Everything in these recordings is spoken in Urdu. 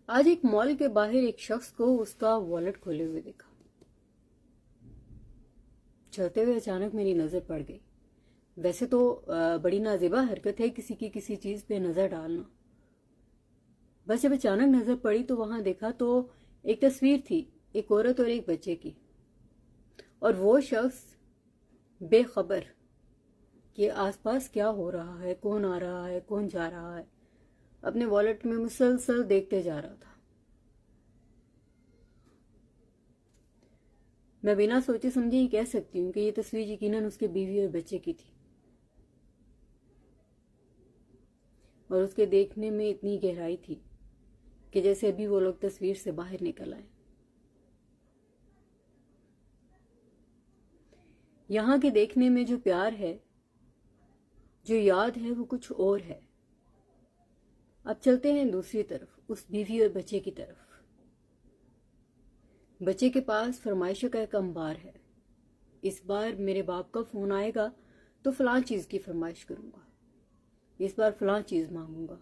آج ایک مال کے باہر ایک شخص کو اس کا والیٹ کھولے ہوئے دیکھا. چلتے ہوئے اچانک میری نظر پڑ گئی. ویسے تو بڑی نازیبا حرکت ہے کسی کی کسی چیز پہ نظر ڈالنا. بس جب اچانک نظر پڑی تو وہاں دیکھا تو ایک تصویر تھی، ایک عورت اور ایک بچے کی. اور وہ شخص بے خبر کہ آس پاس کیا ہو رہا ہے، کون آ رہا ہے، کون جا رہا ہے، اپنے والیٹ میں مسلسل دیکھتے جا رہا تھا. میں بنا سوچے سمجھے یہ کہہ سکتی ہوں کہ یہ تصویر یقیناً اس کے بیوی اور بچے کی تھی، اور اس کے دیکھنے میں اتنی گہرائی تھی کہ جیسے ابھی وہ لوگ تصویر سے باہر نکل آئے. یہاں کے دیکھنے میں جو پیار ہے، جو یاد ہے، وہ کچھ اور ہے. اب چلتے ہیں دوسری طرف، اس بیوی اور بچے کی طرف. بچے کے پاس فرمائشوں کا ایک انبار ہے. اس بار میرے باپ کا فون آئے گا تو فلاں چیز کی فرمائش کروں گا، اس بار فلاں چیز مانگوں گا،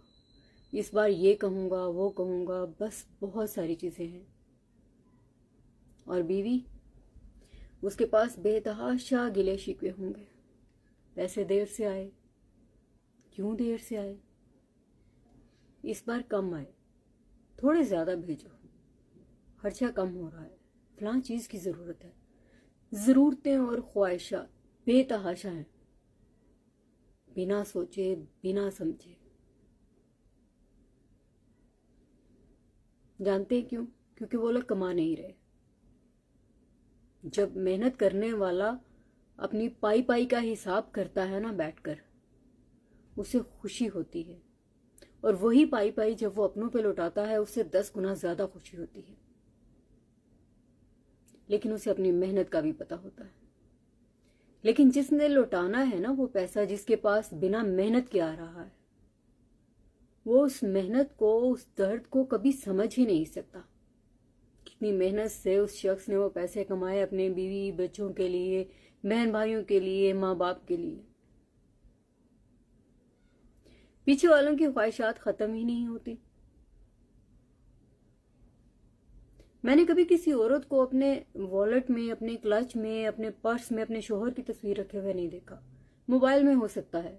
اس بار یہ کہوں گا، وہ کہوں گا، بس بہت ساری چیزیں ہیں. اور بیوی، اس کے پاس بے تحاشا گلے شکوے ہوں گے. پیسے دیر سے آئے، کیوں دیر سے آئے، اس بار کم آئے، تھوڑے زیادہ بھیجو، خرچہ کم ہو رہا ہے، فلاں چیز کی ضرورت ہے. ضرورتیں اور خواہشات بے تحاشا ہیں، بنا سوچے بنا سمجھے. جانتے ہیں کیوں؟ کیونکہ وہ لوگ کما نہیں رہے. جب محنت کرنے والا اپنی پائی پائی کا حساب کرتا ہے نا بیٹھ کر، اسے خوشی ہوتی ہے. اور وہی پائی پائی جب وہ اپنوں پہ لوٹاتا ہے، اس سے 10 گنا زیادہ خوشی ہوتی ہے. لیکن اسے اپنی محنت کا بھی پتہ ہوتا ہے. لیکن جس نے لوٹانا ہے نا وہ پیسہ، جس کے پاس بنا محنت کے آ رہا ہے، وہ اس محنت کو، اس درد کو کبھی سمجھ ہی نہیں سکتا. کتنی محنت سے اس شخص نے وہ پیسے کمائے اپنے بیوی بچوں کے لیے، بہن بھائیوں کے لیے، ماں باپ کے لیے. پیچھے والوں کی خواہشات ختم ہی نہیں ہوتی. میں نے کبھی کسی عورت کو اپنے والیٹ میں، اپنے کلچ میں، اپنے پرس میں اپنے شوہر کی تصویر رکھے ہوئے نہیں دیکھا. موبائل میں ہو سکتا ہے،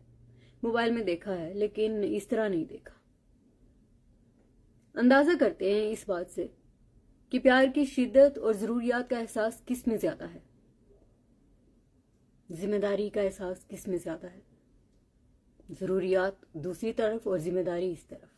موبائل میں دیکھا ہے، لیکن اس طرح نہیں دیکھا. اندازہ کرتے ہیں اس بات سے کہ پیار کی شدت اور ضروریات کا احساس کس میں زیادہ ہے، ذمہ داری کا احساس کس میں زیادہ ہے. ضروریات دوسری طرف اور ذمہ داری اس طرف.